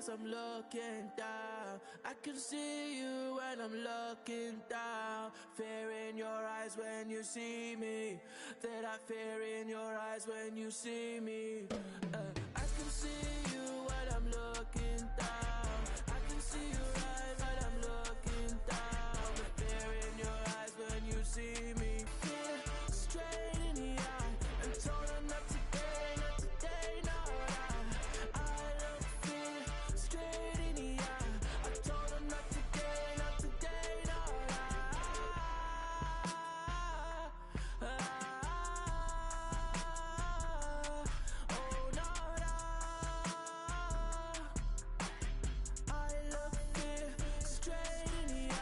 as I'm looking down. I can see you when I'm looking down. Fear in your eyes when you see me. That I fear in your eyes when you see me. I can see you when I'm looking down. I can see your eyes when I'm looking down. The fear in your eyes when you see me. Fear straight in the eye. I'm told her not today, not today, no. I look fear straight in the eye. I told her not today, not today, no. Oh no, I look fear straight in the eye.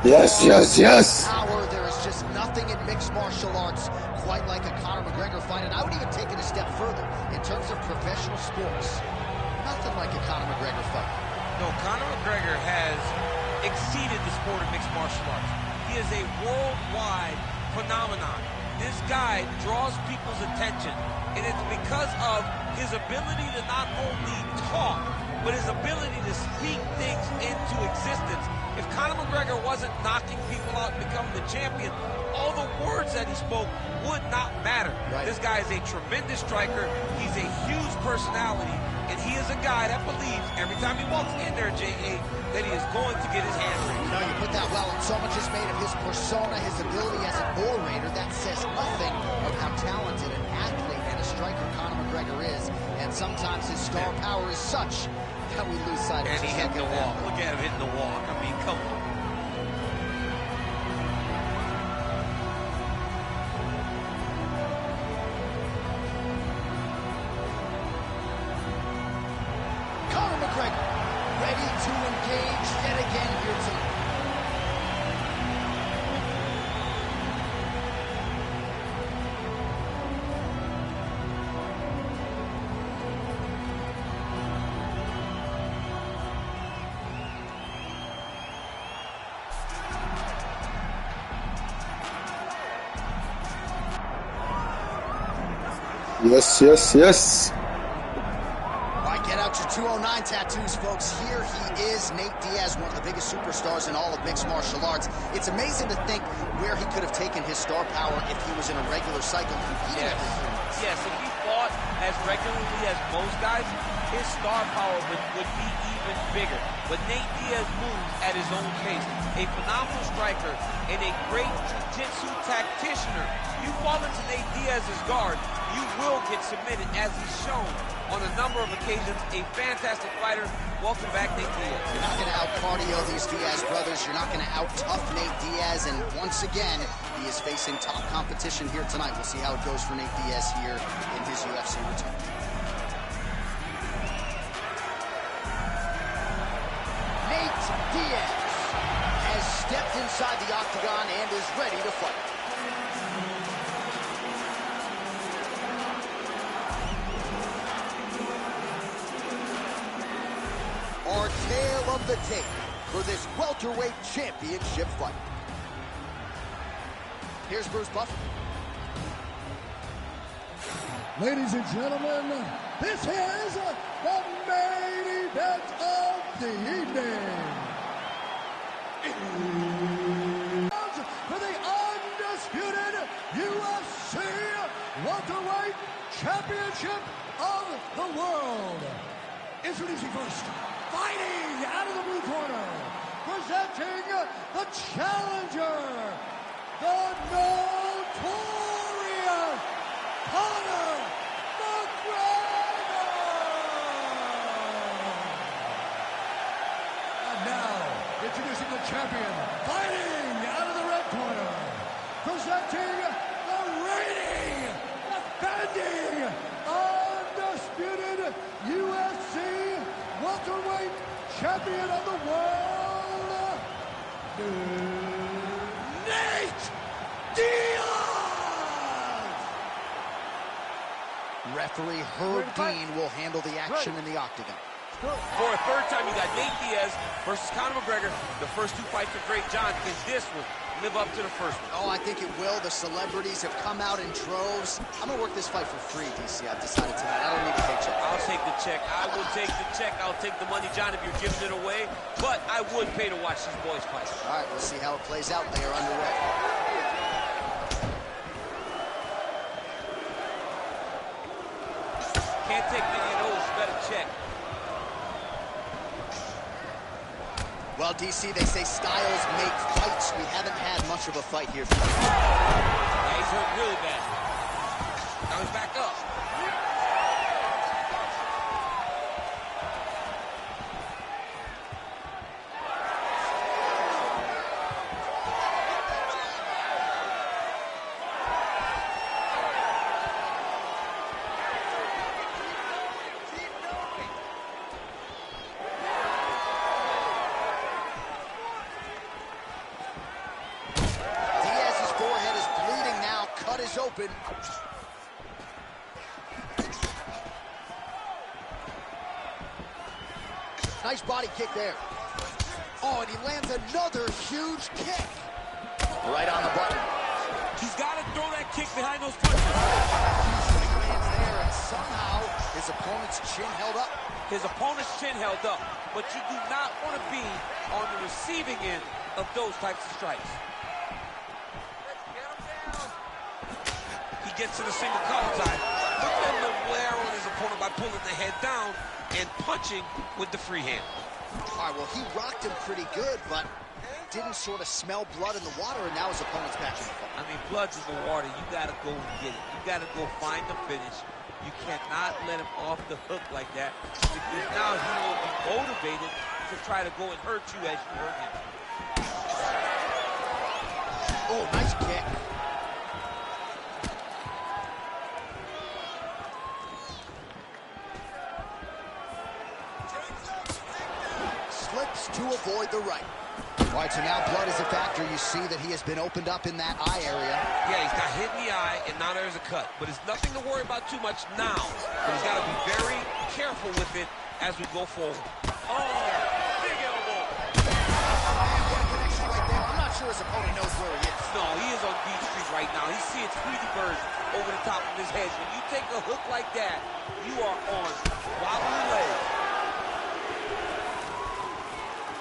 Yes, yes, yes. Power. There is just nothing in mixed martial arts quite like a Conor McGregor fight, and I would even take it a step further in terms of professional sports. Nothing like a Conor McGregor fight. No, Conor McGregor has exceeded the sport of mixed martial arts. He is a worldwide phenomenon. This guy draws people's attention, and it's because of his ability to not only talk, but his ability to speak things into existence. If Conor McGregor wasn't knocking people out and becoming the champion, all the words that he spoke would not matter. Right. This guy is a tremendous striker. He's a huge personality, and he is a guy that believes every time he walks in there, J.A., that he is going to get his hands raised. You know, you put that well, and so much is made of his persona, his ability as an orator. That says nothing of how talented an athlete and a striker Conor McGregor is, and sometimes his star power is such that we lose sight of it. And he hit the wall. Look at him hitting the wall. I mean, come on. Conor McGregor, ready to engage yet again here tonight. Yes, yes, yes. Right, get out your 209 tattoos, folks. Here he is, Nate Diaz, one of the biggest superstars in all of mixed martial arts. It's amazing to think where he could have taken his star power if he was in a regular cycle competing. Yes, if he fought as regularly as most guys, his star power would be even bigger. But Nate Diaz moves at his own pace. A phenomenal striker and a great jiu-jitsu tacticianer. You fall into Nate Diaz's guard, you will get submitted, as he's shown on a number of occasions. A fantastic fighter. Welcome back, Nate Diaz. You're not going to out-cardio these Diaz brothers. You're not going to out-tough Nate Diaz. And once again, he is facing top competition here tonight. We'll see how it goes for Nate Diaz here in his UFC return. Nate Diaz has stepped inside the octagon and is ready to fight. Our tale of the tape for this welterweight championship fight. Here's Bruce Buffer. Ladies and gentlemen, this is the main event of the evening. For the undisputed UFC welterweight championship of the world. Introducing first, fighting out of the blue corner, presenting the challenger, the notorious Conor McGregor. And now, introducing the champion, fighting out of the red corner, presenting the reigning, defending, undisputed UFC welterweight champion of the world, Nate Referee Herb Dean will handle the action in the octagon. For a third time, you got Nate Diaz versus Conor McGregor. The first two fights were great. John, can this one live up to the first one? Oh, I think it will. The celebrities have come out in droves. I'm going to work this fight for free, DC. I've decided tonight. I don't need a paycheck. I'll take the check. I will take the check. I'll take the money, John, if you're giving it away. But I would pay to watch these boys fight. All right, we'll see how it plays out. They are underway. Can't take many of those. You better check. Well, DC, they say styles make fights. We haven't had much of a fight here. Yeah, he's hurt really bad. Now he's back up. Open. Nice body kick there. Oh, and he lands another huge kick. Right on the button. He's got to throw that kick behind those punches. Lands there, and somehow his opponent's chin held up. His opponent's chin held up, but you do not want to be on the receiving end of those types of strikes. Gets to the single collar tie. Look at him to wear on his opponent by pulling the head down and punching with the free hand. All right, well, he rocked him pretty good, but didn't sort of smell blood in the water, and now his opponent's back in the fight. I mean, blood's in the water. You got to go and get it. You got to go find the finish. You cannot let him off the hook like that, because now he will be motivated to try to go and hurt you as you hurt him. Oh, nice kick. To avoid the right. All right, so now blood is a factor. You see that he has been opened up in that eye area. Yeah, he's got hit in the eye, and now there's a cut. But it's nothing to worry about too much now. But he's got to be very careful with it as we go forward. Oh, big elbow. What a connection right there. I'm not sure his opponent knows where he is. No, he is on Beach Street right now. He's seeing Tweety Bird over the top of his head. When you take a hook like that, you are on wobbly legs.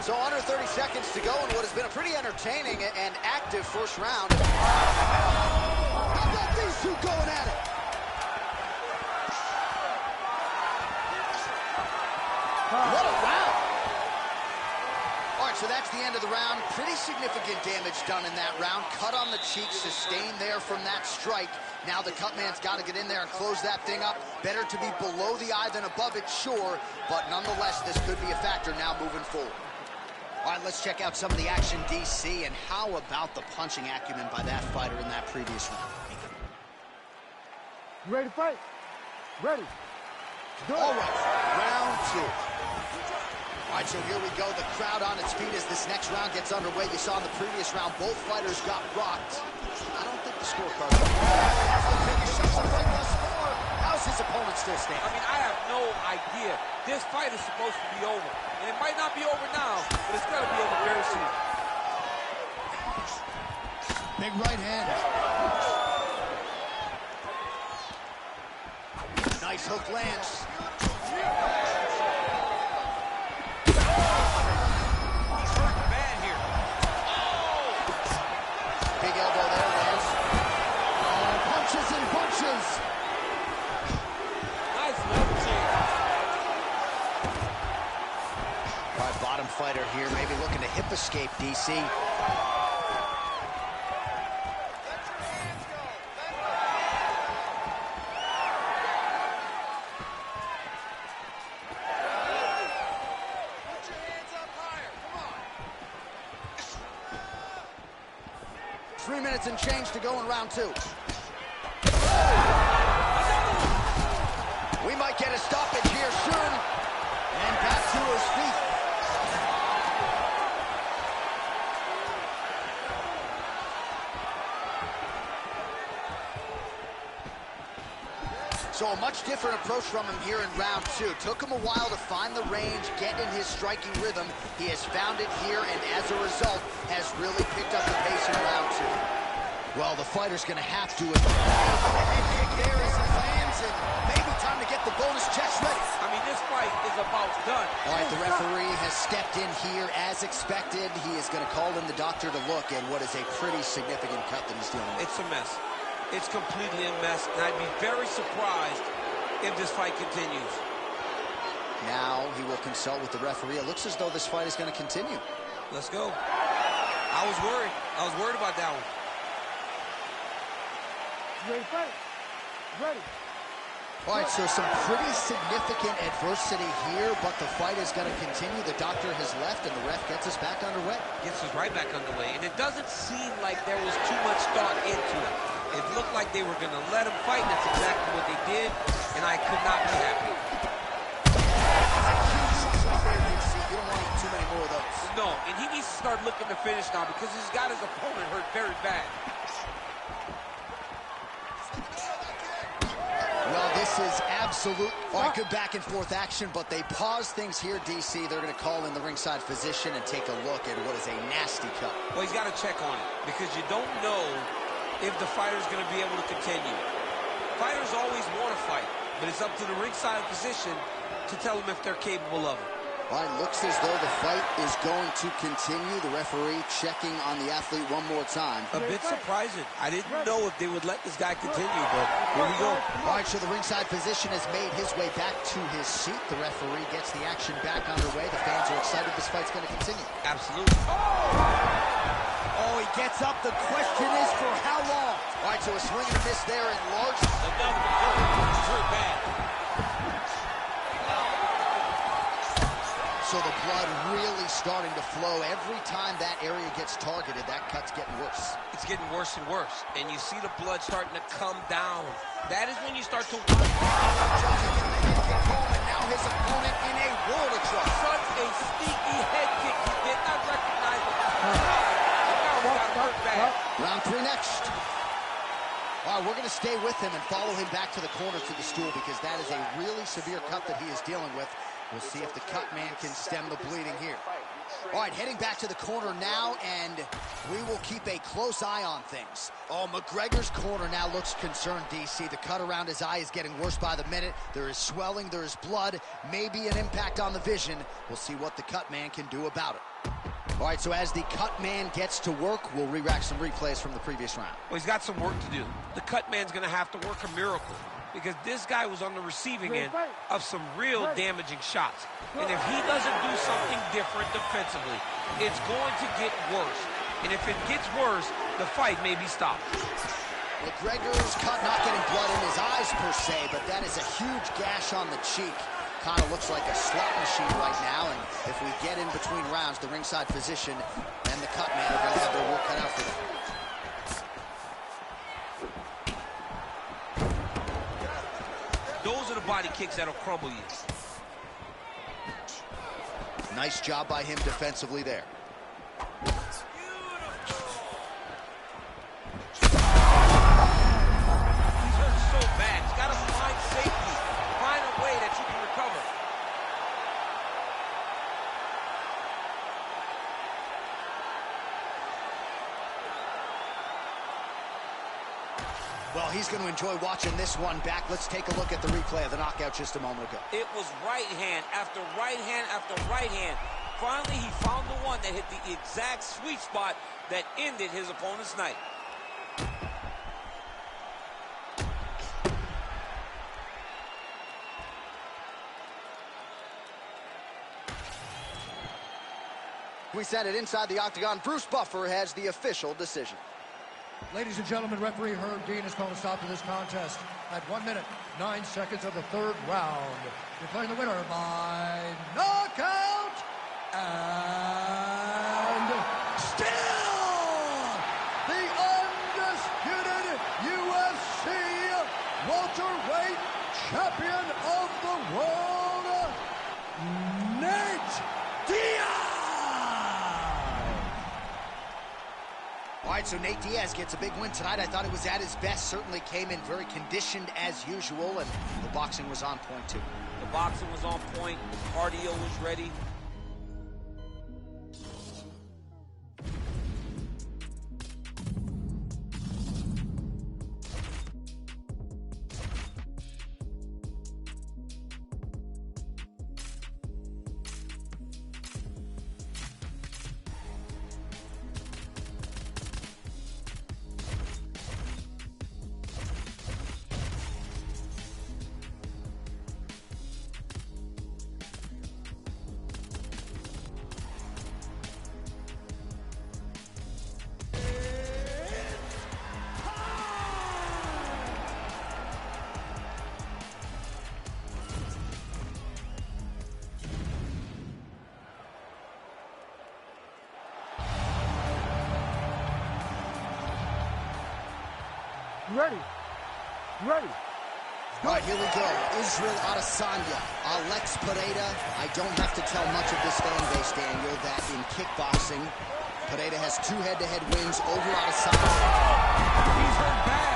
So under 30 seconds to go in what has been a pretty entertaining and active first round. How about these two going at it? What a round. All right, so that's the end of the round. Pretty significant damage done in that round. Cut on the cheek, sustained there from that strike. Now the cut man's got to get in there and close that thing up. Better to be below the eye than above it, sure. But nonetheless, this could be a factor now moving forward. All right, let's check out some of the action, DC, and how about the punching acumen by that fighter in that previous round? You ready to fight? Ready. Good. All right, round two. All right, so here we go. The crowd on its feet as this next round gets underway. You saw in the previous round, both fighters got rocked. I don't think the scorecard. How's his opponent still standing? I mean, I have no idea. This fight is supposed to be over. And it might not be over now, but it's got to be over very soon. Big right hand. Nice hook lands. He's hurting bad here. Oh! Big elbow there, lands. Oh, punches and bunches. Nice level change. All right, bottom fighter here, maybe looking to hip escape, DC. 3 minutes and change to go in round two. We might get a stoppage here soon. And back to his feet. So a much different approach from him here in round 2. Took him a while to find the range, get in his striking rhythm. He has found it here, and as a result, has really picked up the pace in round 2. Well, the fighter's going to have to. The head kick there as he lands, and maybe time to get the bonus checks ready. I mean, this fight is about done. All right, the referee has stepped in here as expected. He is going to call in the doctor to look at what is a pretty significant cut that he's dealing with. It's a mess. It's completely a mess, and I'd be very surprised if this fight continues. Now he will consult with the referee. It looks as though this fight is going to continue. Let's go. I was worried. I was worried about that one. Ready, fight. Ready. All right, so some pretty significant adversity here, but the fight is going to continue. The doctor has left, and the ref gets us back underway. Gets us right back underway, and it doesn't seem like there was too much thought into it. It looked like they were going to let him fight, and that's exactly what they did, and I could not be happy. You don't want to eat too many more of those. No, and he needs to start looking to finish now because he's got his opponent hurt very bad. Well, this is absolute. All right, good back and forth action, but they pause things here, DC. They're going to call in the ringside physician and take a look at what is a nasty cut. Well, he's got to check on it because you don't know if the fighter's going to be able to continue. Fighters always want to fight, but it's up to the ringside physician to tell them if they're capable of it. All right, looks as though the fight is going to continue. The referee checking on the athlete one more time. A bit surprising. I didn't know if they would let this guy continue, but here we go. All right, so the ringside physician has made his way back to his seat. The referee gets the action back underway. The fans are excited this fight's going to continue. Absolutely. Oh, he gets up. The question is for how long? All right, so a swing and a miss there in large. Another one. Very bad. So the blood really starting to flow. Every time that area gets targeted, that cut's getting worse. It's getting worse and worse. And you see the blood starting to come down. That is when you start to watch. And now his opponent in a world of trouble. Such a sneaky head kick. He did not recognize it. Now he got hurt bad. Round 3 next. All right, we're going to stay with him and follow him back to the corner to the stool because that is a really severe cut that he is dealing with. We'll see if the cut man can stem the bleeding here. All right, heading back to the corner now, and we will keep a close eye on things. Oh, McGregor's corner now looks concerned, DC. The cut around his eye is getting worse by the minute. There is swelling, there is blood, maybe an impact on the vision. We'll see what the cut man can do about it. All right, so as the cut man gets to work, we'll re-rack some replays from the previous round. Well, he's got some work to do. The cut man's going to have to work a miracle, because this guy was on the receiving end of some real damaging shots. And if he doesn't do something different defensively, it's going to get worse. And if it gets worse, the fight may be stopped. McGregor's cut not getting blood in his eyes per se, but that is a huge gash on the cheek. Kind of looks like a slot machine right now, and if we get in between rounds, the ringside physician and the cut man are going to have their work cut out for them. Those are the body kicks that'll crumble you. Nice job by him defensively there. He's hurt so bad. He's got to find safety. Find a way that you can recover. Well, he's going to enjoy watching this one back. Let's take a look at the replay of the knockout just a moment ago. It was right hand after right hand after right hand. Finally, he found the one that hit the exact sweet spot that ended his opponent's night. We set it inside the octagon. Bruce Buffer has the official decision. Ladies and gentlemen, referee Herb Dean has called a stop to this contest at 1 minute, 9 seconds of the third round. Declaring the winner by knockout and still the undisputed UFC welterweight champion of the world, Nate Diaz. All right, so Nate Diaz gets a big win tonight. I thought it was at his best. Certainly came in very conditioned as usual, and the boxing was on point, too. The boxing was on point. Cardio was ready. Ready. Ready. All right, here we go. Israel Adesanya, Alex Pereira. I don't have to tell much of this fan base, Daniel, that in kickboxing, Pereira has 2 head-to-head wins over Adesanya. He's hurt bad.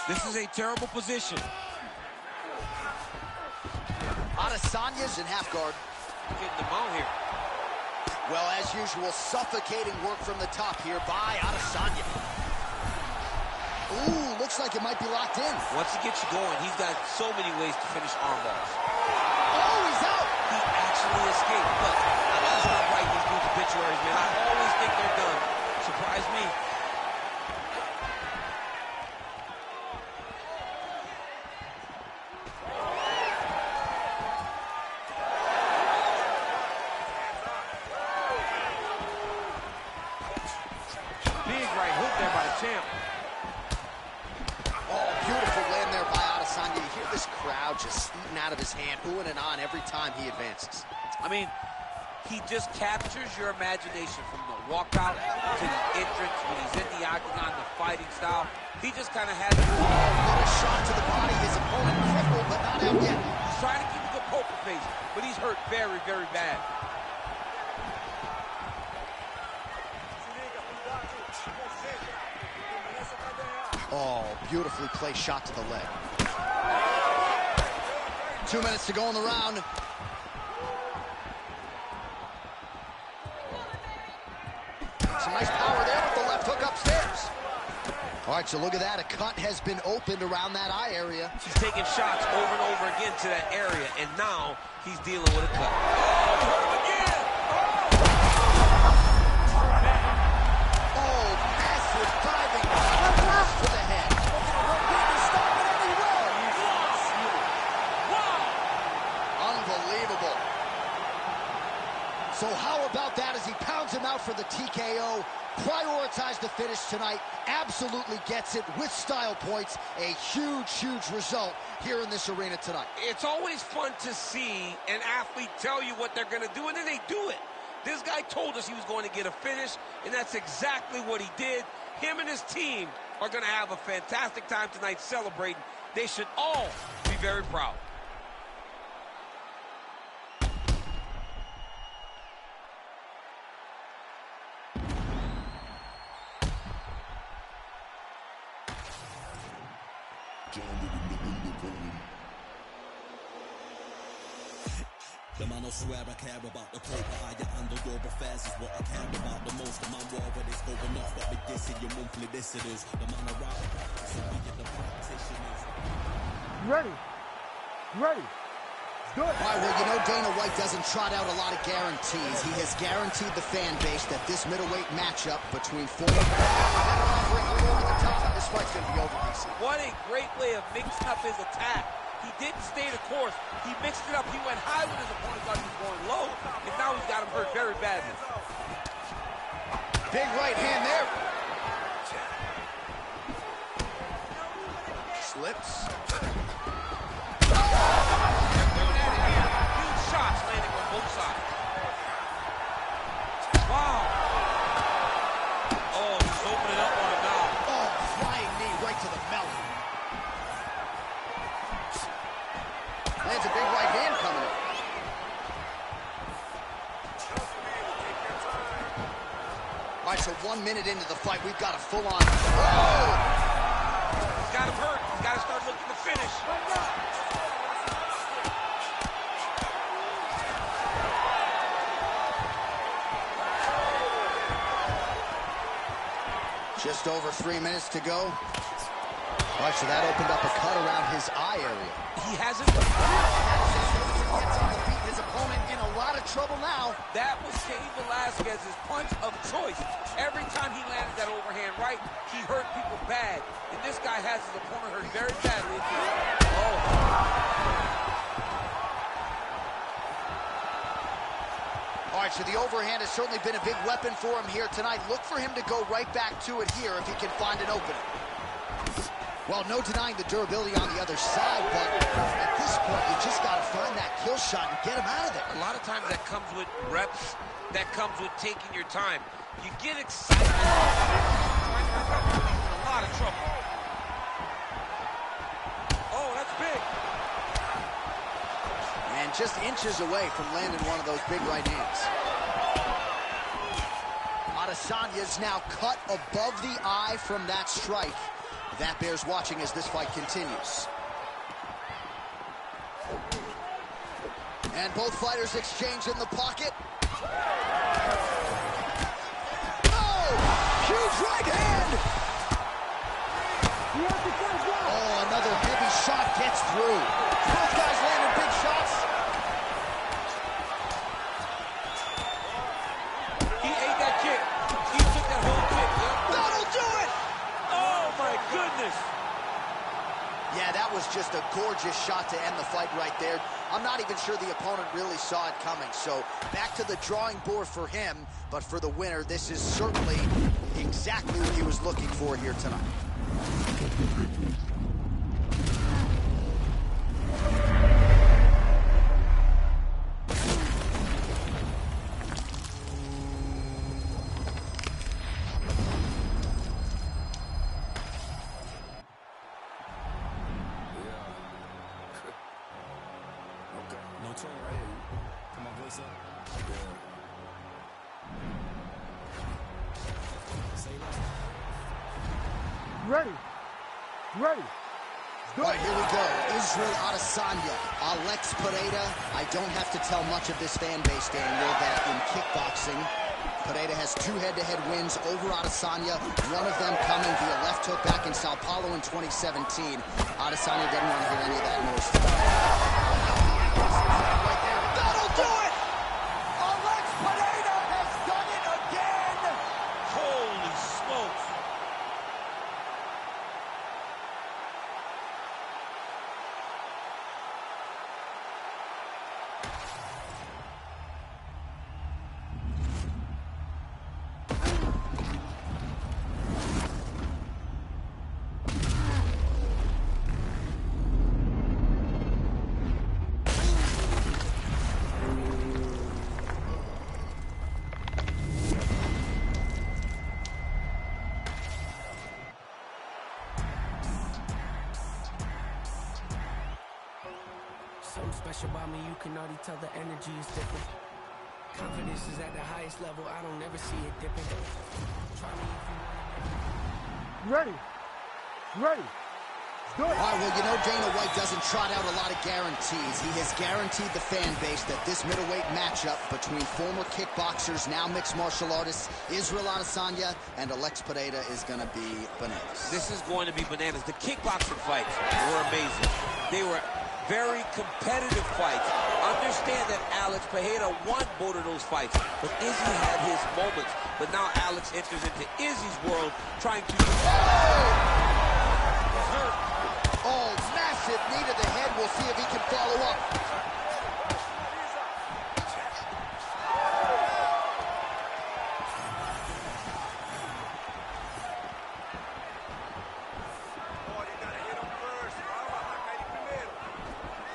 This is a terrible position. Adesanya's in half guard. Getting the mount here. Well, as usual, suffocating work from the top here by Adesanya. Ooh, looks like it might be locked in. Once he gets you going, he's got so many ways to finish arm bars. Oh, he's out. He actually escaped. Look, I gotta stop writing these dudes obituaries, man. I always think they're done. Surprise me. Big right hook there by the champ. Oh, beautiful land there by Adesanya. You hear this crowd just eating out of his hand, oohing and on every time he advances. I mean, he just captures your imagination from the walkout to the entrance when he's in the octagon, the fighting style. He just kind of has it. Little shot to the body. His opponent crippled, but not out yet. He's trying to keep a good poker face, but he's hurt very, very bad. Oh, beautifully placed shot to the leg. 2 minutes to go in the round. Some nice power there with the left hook upstairs. All right, so look at that. A cut has been opened around that eye area. He's taking shots over and over again to that area, and now he's dealing with a cut. Oh, again! Oh, massive diving to the head. Unbelievable. So how about that as he pounds him out for the TKO? Prioritized the finish tonight. Absolutely gets it with style points. A huge, huge result here in this arena tonight. It's always fun to see an athlete tell you what they're going to do, and then they do it. This guy told us he was going to get a finish, and that's exactly what he did. Him and his team are going to have a fantastic time tonight celebrating. They should all be very proud. The man will swear I care about the code, but I handle your affairs is what I care about the most. The man war when it's going off, but me dissing your monthly dissidents. The man around, so we get the practitioners. Ready. Ready. Good. All right, well, you know Dana White doesn't trot out a lot of guarantees. He has guaranteed the fan base that this middleweight matchup between former over the top, this fight's going to be over, DC. What a great way of mixing up his attack. He didn't stay the course. He mixed it up. He went high when his opponent thought he was going low, and now he's got him hurt very badly. Big right hand there. Slips. Huge shots landing on both sides. Wow. Oh, he's opening up on him now. 1 minute into the fight, we've got a full-on... Oh! He's got him hurt. He's got to start looking to finish. Just over 3 minutes to go. All right, so that opened up a cut around his eye area. He hasn't... Gets on the feet. His opponent in a lot of trouble now. That was Cain Velasquez's punch of choice. Every time he landed that overhand right, he hurt people bad. And this guy has his opponent hurt very badly. Oh. All right, so the overhand has certainly been a big weapon for him here tonight. Look for him to go right back to it here if he can find an opening. Well, no denying the durability on the other side, but at this point, you just got to find that kill shot and get him out of there. A lot of times that comes with reps, that comes with taking your time. You get excited. He's in a lot of trouble. Oh, that's big. And just inches away from landing one of those big right hands. Adesanya's now cut above the eye from that strike. That bears watching as this fight continues. And both fighters exchange in the pocket. Oh! Huge right hand! Oh, another heavy shot gets through. Both guys landing big shots. He ate that kick. He took that whole kick. Yep. That'll do it! Oh, my goodness. Yeah, that was just a gorgeous shot to end the fight right there. I'm not even sure the opponent really saw it coming. So back to the drawing board for him. But for the winner, this is certainly exactly what he was looking for here tonight. No tone right here. Come on, voice up. Say less. Ready. Ready. All right, here we go. Israel Adesanya, Alex Pereira. I don't have to tell much of this fan base, Daniel, that in kickboxing, Pereira has 2 head-to-head wins over Adesanya, one of them coming via left hook back in Sao Paulo in 2017. Adesanya doesn't want to hear any of that noise. That'll do it! Alex Pereira has done it again! Holy smokes. Something special about me, you can already tell the energy is different. Confidence is at the highest level, I don't ever see it dipping. Try me if you want. Ready. Ready. Good. All right, well, you know Dana White doesn't trot out a lot of guarantees. He has guaranteed the fan base that this middleweight matchup between former kickboxers, now mixed martial artists, Israel Adesanya and Alex Pereira is going to be bananas. This is going to be bananas. The kickboxing fights were amazing. They were very competitive fights. Understand that Alex Pereira won both of those fights, but Izzy had his moments. But now Alex enters into Izzy's world trying to... Oh, massive knee to the head. We'll see if he can follow up.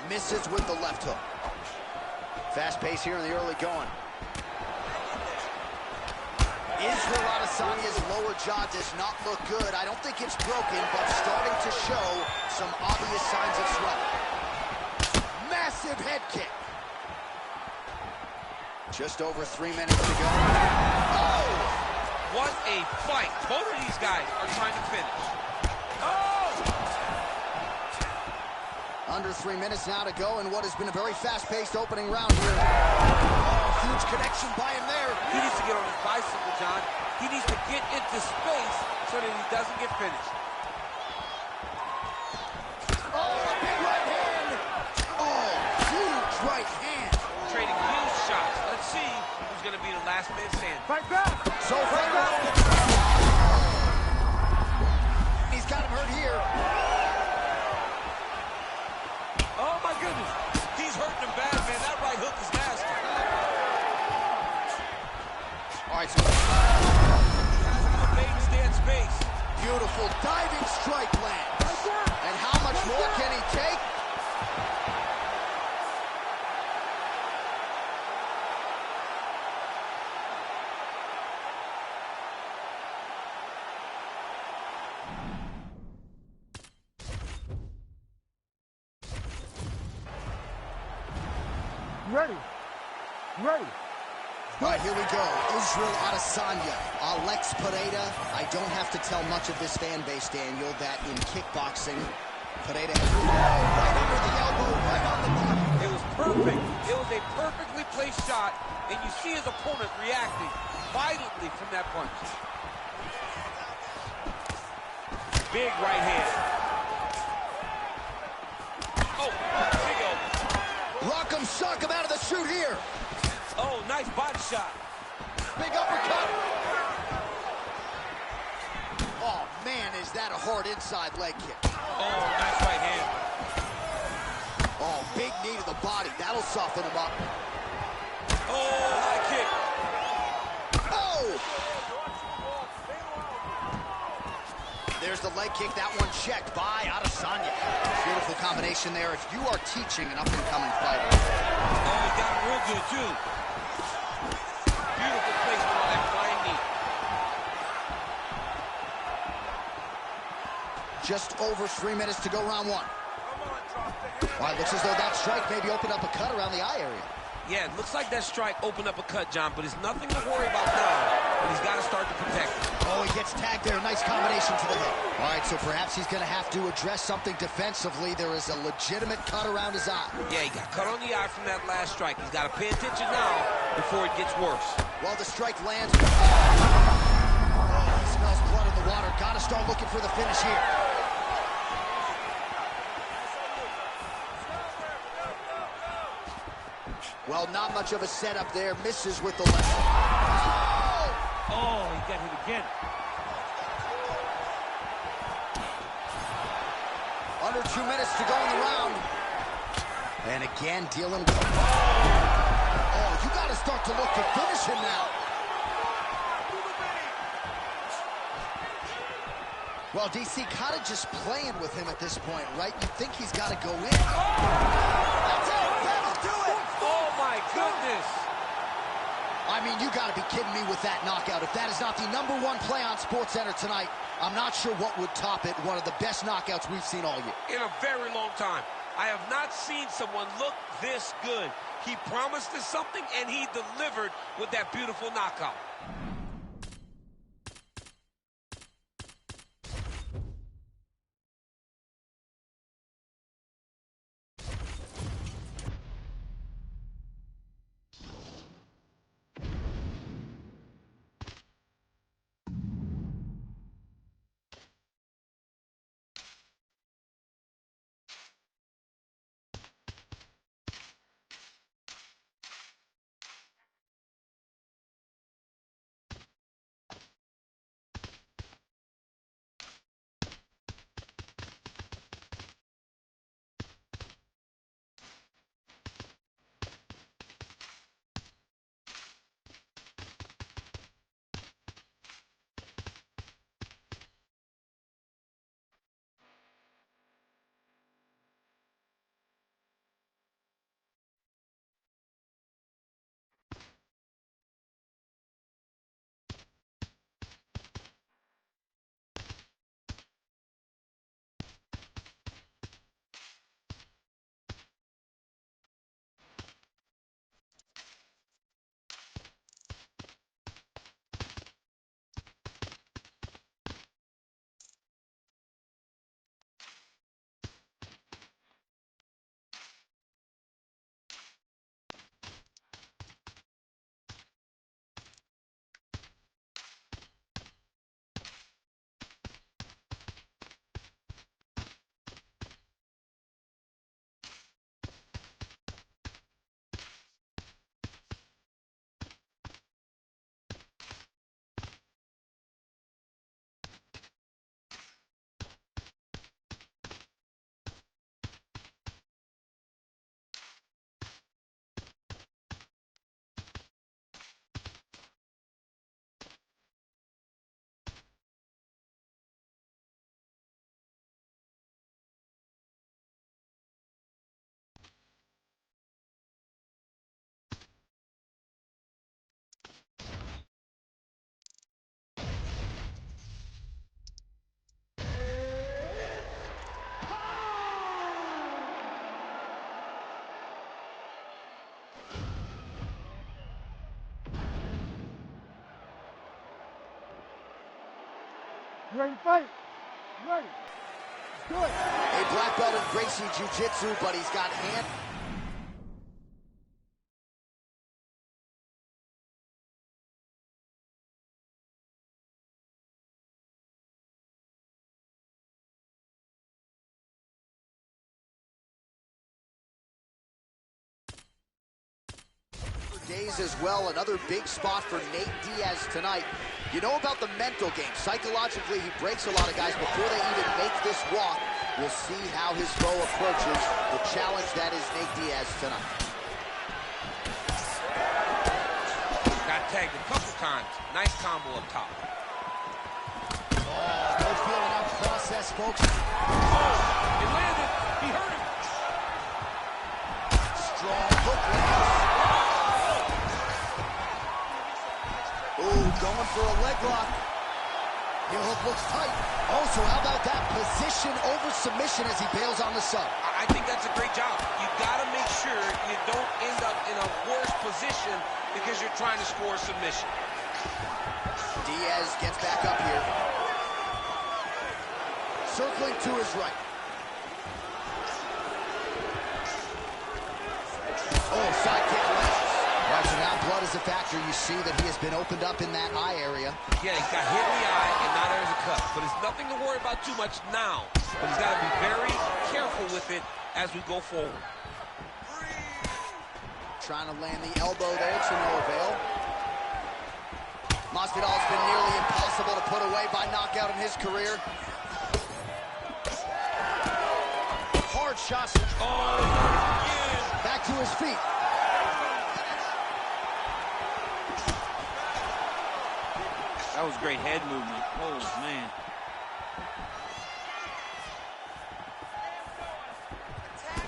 Misses with the left hook. Fast pace here in the early going. Israel Adesanya's lower jaw does not look good. I don't think it's broken, but starting to show some obvious signs of swelling. Massive head kick. Just over 3 minutes to go. Oh! What a fight. Both of these guys are trying to finish. Oh! Under 3 minutes now to go in what has been a very fast-paced opening round here. Oh, huge connection by him there. He needs to get on his bicycle, John. He needs to get into space so that he doesn't get finished. Oh, big right hand. Oh, huge right hand. Trading huge shots. Let's see who's going to be the last man standing. Fight back! So far, he's got him hurt here. Oh, my goodness. He's hurting him bad, man. That right hook is nasty. All right, so Bait and stand space. beautiful diving strike lands. And how much more can he take? Ready. Ready. All right, here we go. Israel Adesanya, Alex Pereira. I don't have to tell much of this fan base, Daniel, that in kickboxing, Pereira has right under the elbow, right on the body. It was perfect. It was a perfectly placed shot, and you see his opponent reacting violently from that punch. Big right hand. Oh, big elbow. Rock him, shock him out of the chute here. Oh, nice body shot. Big uppercut. Oh, man, is that a hard inside leg kick. Oh, nice right hand. Oh, big knee to the body. That'll soften him up. Oh, high kick. Oh! There's the leg kick. That one checked by Adesanya. Beautiful combination there. If you are teaching an up-and-coming fighter. Oh, he got him real good, too. Beautiful placement on that flying knee. Just over 3 minutes to go round one. All right, looks as though that strike maybe opened up a cut around the eye area. Yeah, it looks like that strike opened up a cut, John, but it's nothing to worry about now. But he's got to start to protect it. Oh, he gets tagged there. Nice combination to the head. All right, so perhaps he's going to have to address something defensively. There is a legitimate cut around his eye. Yeah, he got cut on the eye from that last strike. He's got to pay attention now before it gets worse. Well, the strike lands. Oh, he smells blood in the water. Got to start looking for the finish here. Well, not much of a setup there. Misses with the left. Oh! Oh, he got hit again. Under 2 minutes to go in the round. And again, dealing with... Oh, you got to start to look to finish him now. Well, DC kind of just playing with him at this point, right? You think he's got to go in. That's it. That'll do it. Oh, my goodness. I mean, you got to be kidding me with that knockout. If that is not the #1 play on SportsCenter tonight, I'm not sure what would top it. One of the best knockouts we've seen all year. In a very long time. I have not seen someone look this good. He promised us something, and he delivered with that beautiful knockout. ready to fight? You ready? Let's do it. A black belt in Gracie Jiu-Jitsu, but he's got hand... days as well. Another big spot for Nate Diaz tonight. You know about the mental game. Psychologically, he breaks a lot of guys before they even make this walk. We'll see how his foe approaches the challenge that is Nate Diaz tonight. Got tagged a couple times. Nice combo up top. Oh, no feeling out process, folks. Oh, he landed. He hurt him. Strong hook lands. Ooh, going for a leg lock. Heel hook looks tight. Oh, so how about that position over submission as he bails on the sub? I think that's a great job. You got to make sure you don't end up in a worse position because you're trying to score a submission. Diaz gets back up here. Circling to his right. Oh, side kick lands. Right, so now blood is a factor. You see that he has been opened up in that eye area. Yeah, he got hit in the eye, and now there's a cut. But it's nothing to worry about too much now. But he's got to be very careful with it as we go forward. Trying to land the elbow there to no avail. Masvidal's been nearly impossible to put away by knockout in his career. Hard shots. Oh, yeah. Back to his feet. That was great head movement. Oh, man.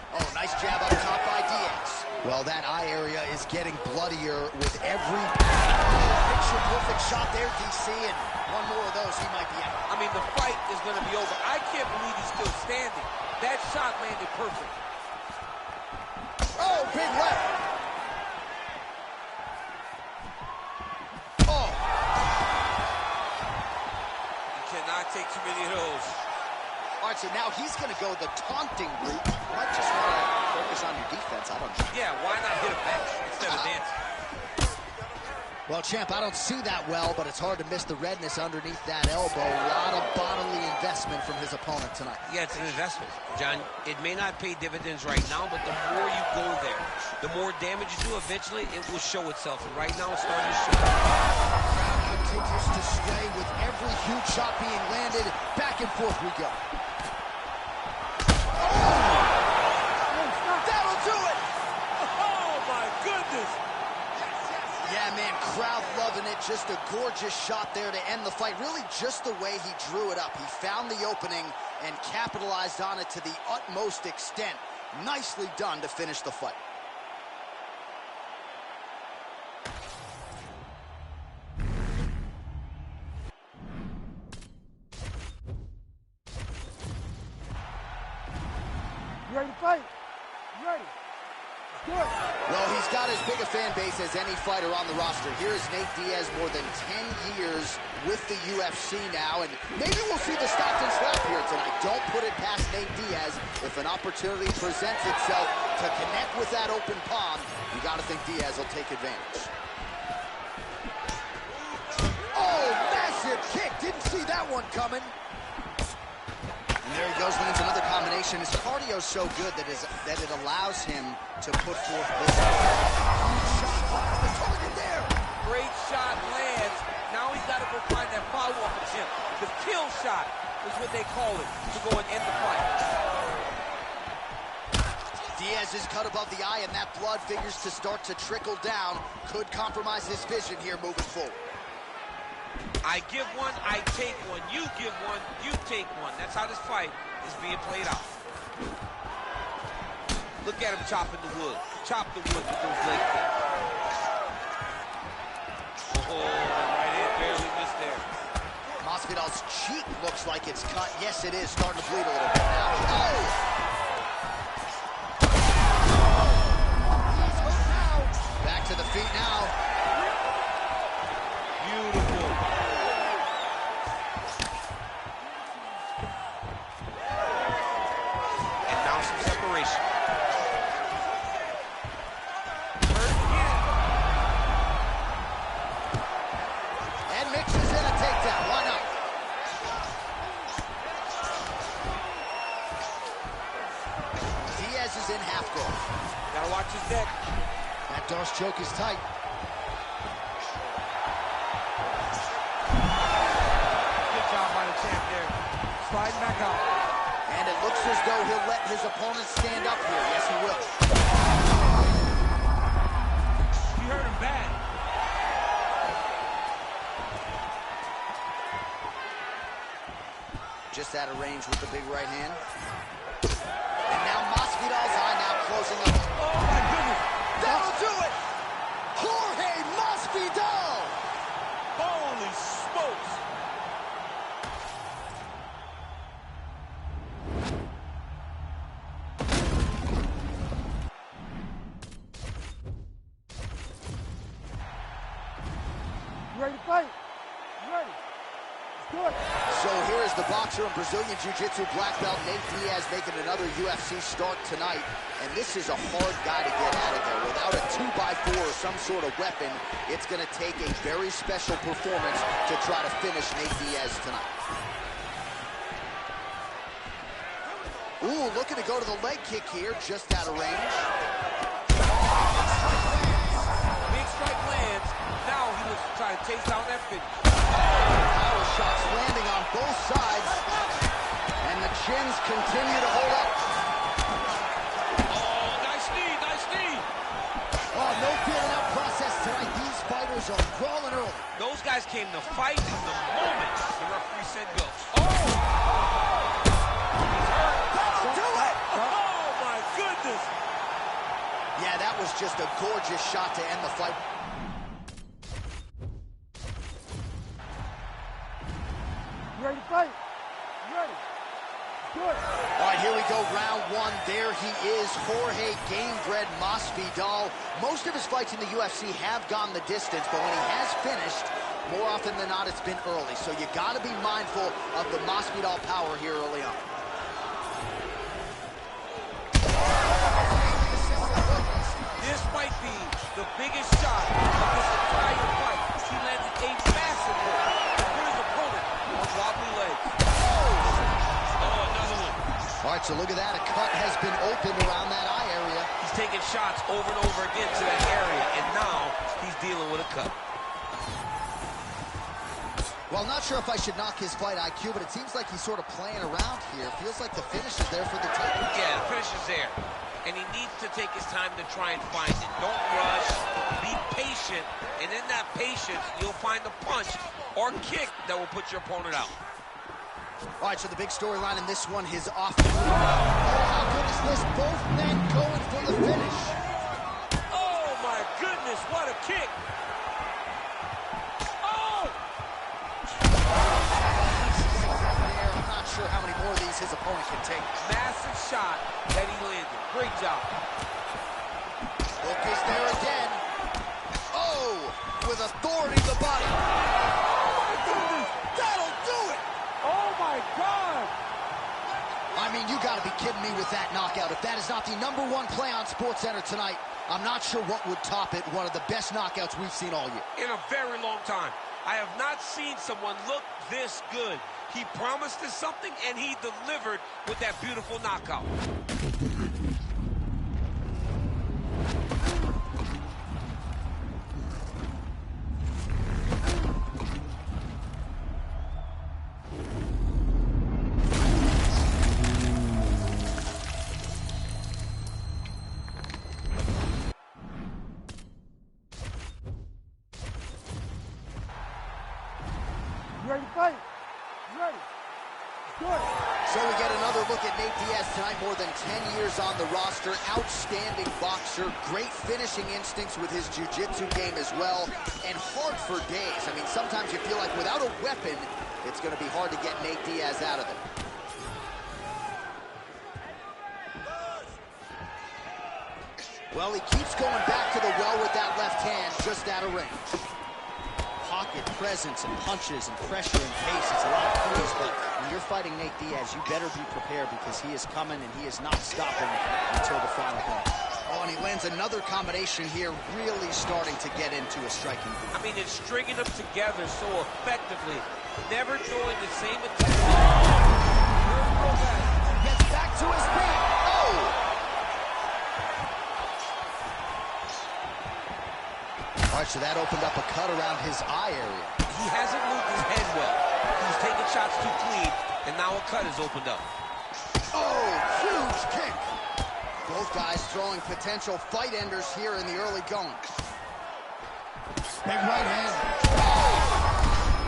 Oh, nice jab up top by Diaz. Well, that eye area is getting bloodier with every picture-perfect shot there, DC, and one more of those, he might be out. I mean, the fight is going to be over. I can't believe he's still standing. That shot landed perfect. Oh, big left. Oh. You cannot take too many of those. All right, so now he's going to go the taunting route. You might just want to focus on your defense. I don't know. Yeah, why not hit him back instead of dancing? Well, champ, I don't see that well, but it's hard to miss the redness underneath that elbow. A lot of bodily investment from his opponent tonight. Yeah, it's an investment, John. It may not pay dividends right now, but the more you go there, the more damage you do, eventually it will show itself. And right now it's starting to show. Crowd continues to sway with every huge shot being landed. Back and forth we go. That'll do it! Oh, my goodness! Yeah, man, crowd loving it. Just a gorgeous shot there to end the fight. Really just the way he drew it up. He found the opening and capitalized on it to the utmost extent. Nicely done to finish the fight. You ready to fight? You ready? Let's do it. Well, he's got as big a fan base as any fighter on the roster. Here is Nate Diaz, more than 10 years with the UFC now, and maybe we'll see the Stockton slap here tonight. Don't put it past Nate Diaz. If an opportunity presents itself to connect with that open palm, you got to think Diaz will take advantage. Oh, massive kick. Didn't see that one coming. And there he goes, lands another combination. His cardio's so good that it allows him to put forth this shot off the target there. Great shot lands. Now he's got to go find that follow-up attempt. The kill shot is what they call it, to go and end the fight. Diaz is cut above the eye, and that blood figures to start to trickle down. Could compromise his vision here moving forward. I give one, I take one. You give one, you take one. That's how this fight is being played out. Look at him chopping the wood. Chop the wood with those leg kicks. Oh, right hand barely missed there. Masvidal's cheek looks like it's cut. Yes, it is. Starting to bleed a little bit now. Oh! He's hurt now. Back to the feet now. Beautiful. is in half guard. Gotta watch his neck. That Darce choke is tight. Good job by the champ there. Sliding back out. And it looks as though he'll let his opponent stand up here. Yes, he will. He hurt him bad. Just out of range with the big right hand. And now Masvidal's eye now closing up. Oh my goodness. That'll do it! Jorge Masvidal! Holy smokes. You ready to fight? You ready? Let's do it. So here is the boxer and Brazilian Jiu-Jitsu black belt Nate Diaz making another UFC start tonight. And this is a hard guy to get out of there. Without a 2x4 or some sort of weapon, it's going to take a very special performance to try to finish Nate Diaz tonight. Ooh, looking to go to the leg kick here, just out of range. Big strike lands. Now he looks to try to chase down that finish. Power shots landing on both sides. And the chins continue to hold up. Oh, nice knee, nice knee. Oh, no feeling out process tonight. These fighters are crawling early. Those guys came to fight in the moment the referee said go. Oh! He's hurt. That'll do it! Oh, my goodness. Yeah, that was just a gorgeous shot to end the fight. You ready to fight? You ready? Let's do it. All right, here we go, round one. There he is, Jorge Gamebred Masvidal. Most of his fights in the UFC have gone the distance, but when he has finished, more often than not, it's been early. So you got to be mindful of the Masvidal power here early on. This might be the biggest shot of this entire fight. He landed a massive one to put his opponent on wobbly legs. Oh, another one. All right, so look at that. A cut has been opened around that eye area. He's taking shots over and over again to that area, and now he's dealing with a cut. Well, not sure if I should knock his fight IQ, but it seems like he's sort of playing around here. Feels like the finish is there for the taking. Yeah, the finish is there. And he needs to take his time to try and find it. Don't rush. Be patient. And in that patience, you'll find a punch or kick that will put your opponent out. All right, so the big storyline in this one, his off. Oh, how good is this? Both men going for the finish. Oh, my goodness, what a kick. Oh! I'm not sure how many more of these his opponent can take. Massive shot that he landed. Great job. Hook is there again. Oh, with authority to the body. Oh, my goodness. That'll do it. Oh, my God. I mean, you got to be kidding me with that knockout. If that is not the #1 play on SportsCenter tonight, I'm not sure what would top it. One of the best knockouts we've seen all year. In a very long time. I have not seen someone look this good. He promised us something, and he delivered with that beautiful knockout. You ready to fight? You ready? Let's do it. So we get another look at Nate Diaz tonight, more than 10 years on the roster, outstanding boxer, great finishing instincts with his jiu-jitsu game as well, and hard for days. I mean, sometimes you feel like without a weapon, it's going to be hard to get Nate Diaz out of it. Well, he keeps going back to the well with that left hand, just out of range. Pocket presence and punches and pressure and pace, it's a lot of things, but when you're fighting Nate Diaz, you better be prepared because he is coming and he is not stopping until the final ball. Oh, and he lands another combination here, really starting to get into a striking groove. I mean, it's stringing them together so effectively, never throwing the same attack. Gets back to his feet. Oh! right, so that opened up a cut around his eye area. He hasn't moved his head well. He's taking shots too clean, and now a cut has opened up. Oh, huge kick. Both guys throwing potential fight enders here in the early going. Big right hand.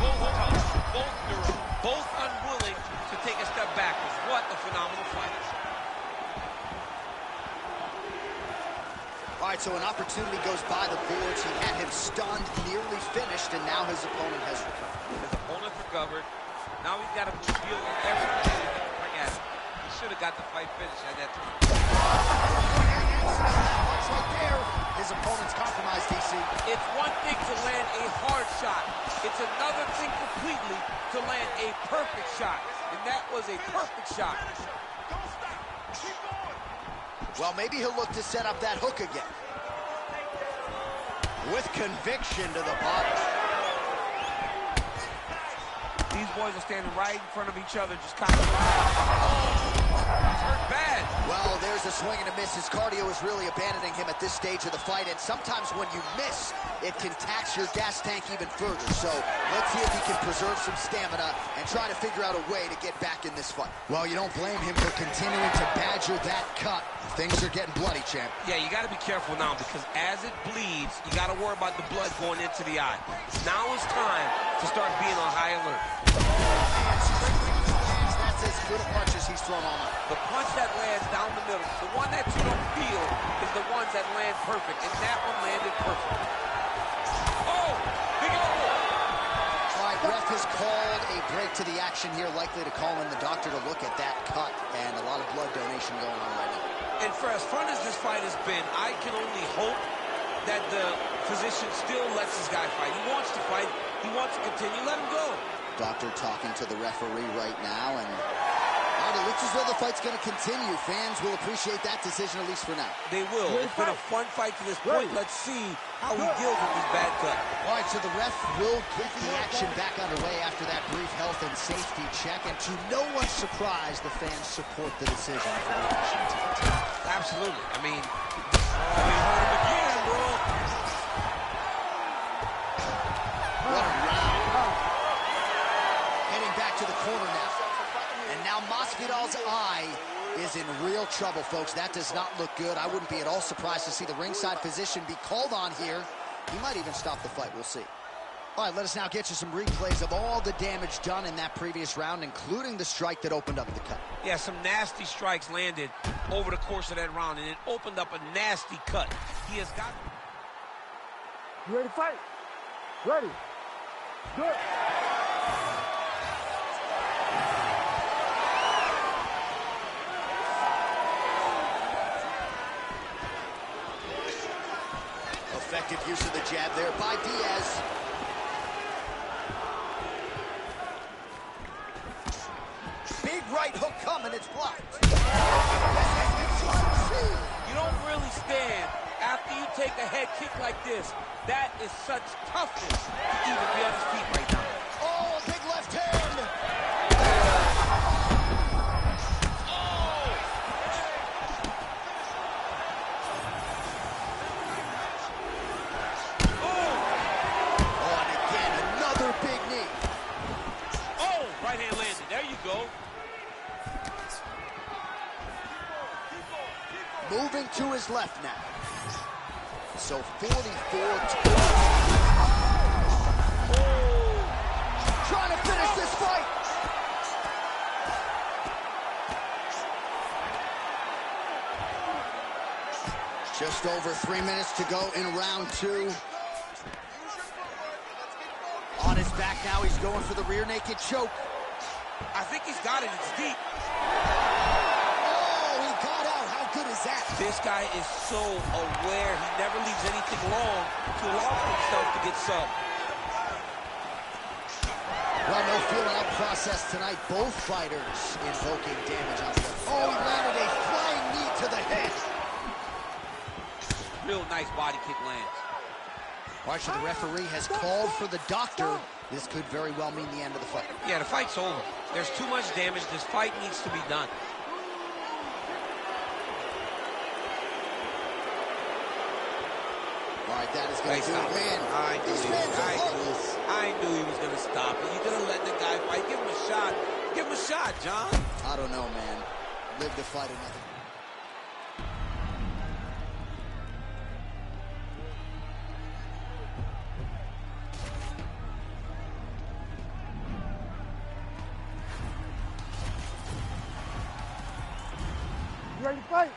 Both tough, both durable, both unwilling to take a step backwards. What a phenomenal fight. All right, so an opportunity goes by the boards. He had him stunned, nearly finished, and now his opponent has recovered. His opponent recovered. Now he's got to feel everything to bring at him. He should have got the fight finished at that time. That's right there. His opponent's compromised, DC. It's one thing to land a hard shot. It's another thing completely to land a perfect shot. And that was a perfect shot. Well, maybe he'll look to set up that hook again. With conviction to the body. These boys are standing right in front of each other, just kind of... He's hurt bad. Well, there's a swing and a miss. His cardio is really abandoning him at this stage of the fight, and sometimes when you miss, it can tax your gas tank even further. So let's see if he can preserve some stamina and try to figure out a way to get back in this fight. Well, you don't blame him for continuing to badger that cut. Things are getting bloody, champ. Yeah, you got to be careful now, because as it bleeds, you got to worry about the blood going into the eye. Now is time to start being on high alert. That's as good a punch as he's thrown all night. The punch that lands down the middle, the one that you don't feel, is the ones that land perfect, and that one landed perfect. Oh, big elbow. All right, ref has called a break to the action here, likely to call in the doctor to look at that cut, and a lot of blood donation going on right now. And for as fun as this fight has been, I can only hope that the physician still lets this guy fight. He wants to fight. He wants to continue. Let him go. Doctor talking to the referee right now, and it looks as though the fight's going to continue. Fans will appreciate that decision, at least for now. They will. It's been a fun fight to this point. Let's see how he deals with this bad cut. All right, so the ref will get the action back underway after that brief health and safety check, and to no one's surprise, the fans support the decision for the action to continue. Absolutely. I mean, hurt him again, bro. What a round. Heading back to the corner now. And now Masvidal's eye is in real trouble, folks. That does not look good. I wouldn't be at all surprised to see the ringside physician be called on here. He might even stop the fight. We'll see. All right, let us now get you some replays of all the damage done in that previous round, including the strike that opened up the cut. Yeah, some nasty strikes landed over the course of that round, and it opened up a nasty cut. He has got... You ready to fight? Ready. Good. Effective use of the jab there by Diaz. Big right hook coming, it's blocked. You don't really stand after you take a head kick like this. That is such toughness to even be on his feet right now. Oh, a big left hand. Oh, and again, another big knee. Oh, right hand landed. There you go. Moving to his left now. So 44. Trying to finish this fight. Just over 3 minutes to go in round two. On his back now, he's going for the rear naked choke. I think he's got it. It's deep. This guy is so aware. He never leaves anything long to allow himself to get subbed. Well, no feeling out process tonight. Both fighters invoking damage on them. Oh, he landed a flying knee to the head. Real nice body kick lands. All right, so the referee has called for the doctor. This could very well mean the end of the fight. Yeah, the fight's over. There's too much damage. This fight needs to be done. All right, that is going to do it, man. These fans are heartless. I knew he was going to stop it. You're going to let the guy fight. Give him a shot. Give him a shot, John. I don't know, man. Live to fight another. You ready to fight?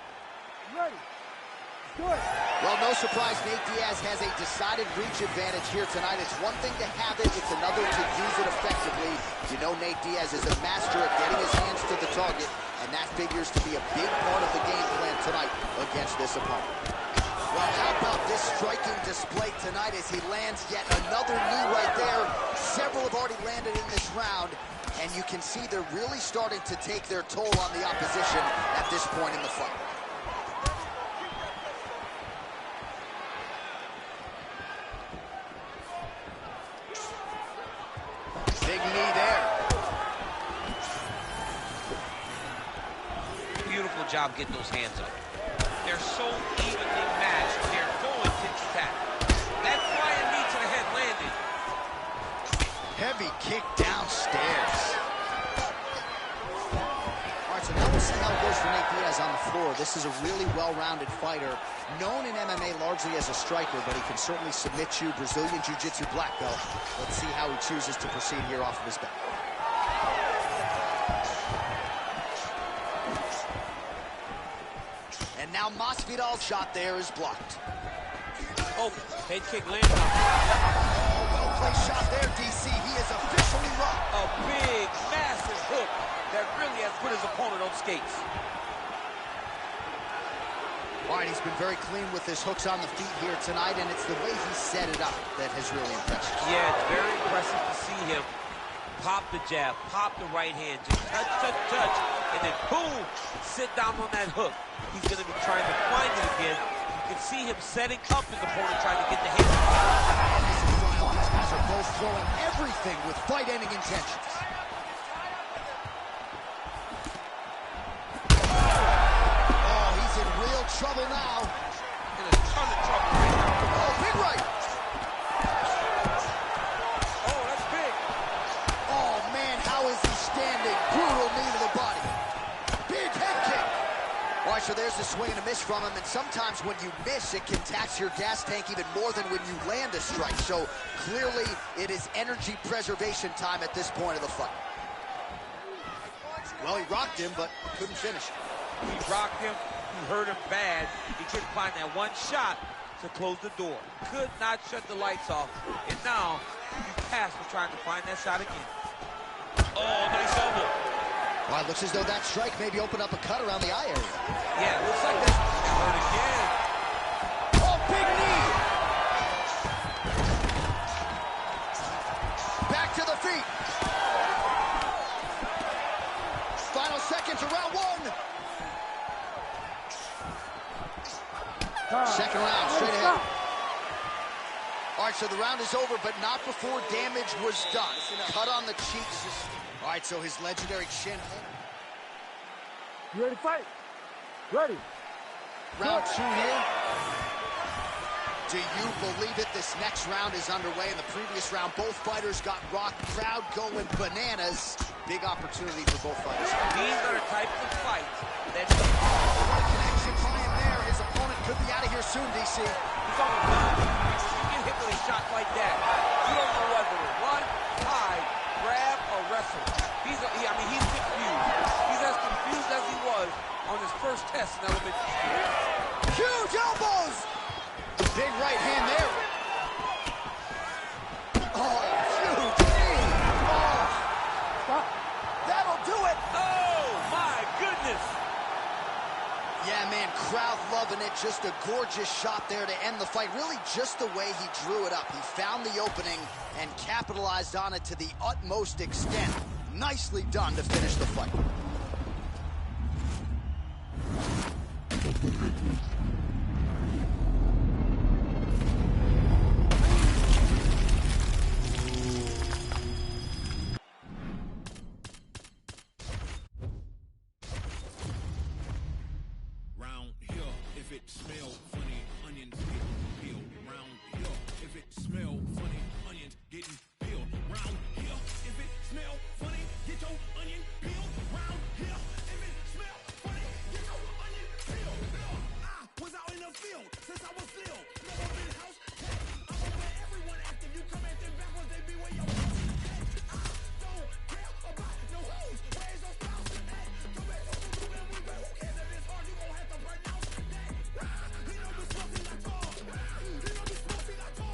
You ready? Let's do it. Well, no surprise, Nate Diaz has a decided reach advantage here tonight. It's one thing to have it, it's another to use it effectively. You know Nate Diaz is a master at getting his hands to the target, and that figures to be a big part of the game plan tonight against this opponent. Well, how about this striking display tonight as he lands yet another knee right there. Several have already landed in this round, and you can see they're really starting to take their toll on the opposition at this point in the fight. Big knee there. Beautiful job getting those hands up. They're so evenly matched. They're going tit-to-tat. That flying knee to the head landed. Heavy kick downstairs. All right, so now we'll see how it goes for Nate Diaz on the floor. This is a really well-rounded fighter, known in MMA largely as a striker, but he can certainly submit you. Brazilian Jiu-Jitsu black belt. Let's see how he chooses to proceed here off of his back. And now Masvidal's shot there is blocked. Oh, head kick landed. Well-placed shot there, DC. He is officially rocked. A big, massive hook that really has put his opponent on skates. All right, he's been very clean with his hooks on the feet here tonight, and it's the way he set it up that has really impressed you. Yeah, it's very impressive to see him pop the jab, pop the right hand, just touch, touch, touch, and then boom, sit down on that hook. He's going to be trying to find it again. You can see him setting up his opponent, trying to get the hand. These guys are both throwing everything with fight-ending intentions. Oh, he's in real trouble now. In a ton of trouble right now. Oh, big right. Oh, that's big. Oh, man, how is he standing? Brutal knee to the body. Big head kick. All right, so there's a swing and a miss from him, and sometimes when you miss, it can tax your gas tank even more than when you land a strike. So clearly, it is energy preservation time at this point of the fight. Well, he rocked him, but couldn't finish. He rocked him. He hurt him bad. He couldn't find that one shot to close the door. Could not shut the lights off. And now, he passed for trying to find that shot again. Oh, nice elbow. Well, it looks as though that strike maybe opened up a cut around the eye area. Yeah, it looks like that's hurt again. Oh, big knee! Back to the feet. Final seconds of round one. Second round, straight ahead. All right, so the round is over, but not before damage was done. Cut on the cheeks. All right, so his legendary chin. You ready to fight? Ready. Round two here. Do you believe it? This next round is underway. In the previous round, both fighters got rocked. Crowd going bananas. Big opportunity for both fighters. These are the types of fights that... What a connection by him there. His opponent could be out of here soon, DC. He's almost done. You get hit with a shot like that, you don't know whether to run, hide, grab, or wrestle. He's confused. He's as confused as he was on his first test in elementary school. Huge elbows! Big right hand there. Oh, huge knee. Oh. That'll do it. Oh, my goodness. Yeah, man, crowd loving it. Just a gorgeous shot there to end the fight. Really just the way he drew it up. He found the opening and capitalized on it to the utmost extent. Nicely done to finish the fight. Round here, if it smell funny, onions get peeled. Round feel since I was little. Never been